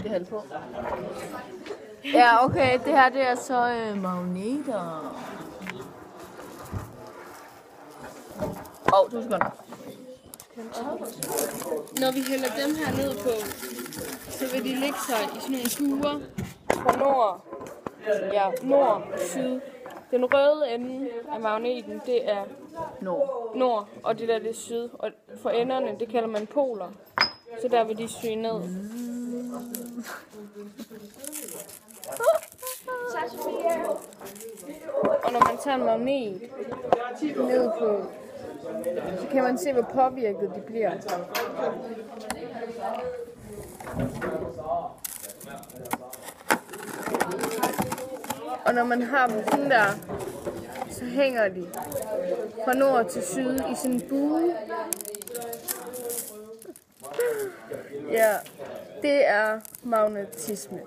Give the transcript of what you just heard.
skal have det på. Ja, okay, det her det er så magneter. Du skal nok. Når vi hælder dem her ned på, så vil de ligge sig i sådan nogle buer fra nord og syd. Den røde ende af magneten, det er nord, og det der det er syd. Og for enderne, det kalder man poler. Så der vil de syge ned. Og når man tager en magnet ned på, så kan man se, hvor påvirket de bliver. Og når man har dem sådan der, så hænger de fra nord til syd i sådan en bue. Ja, det er magnetisme.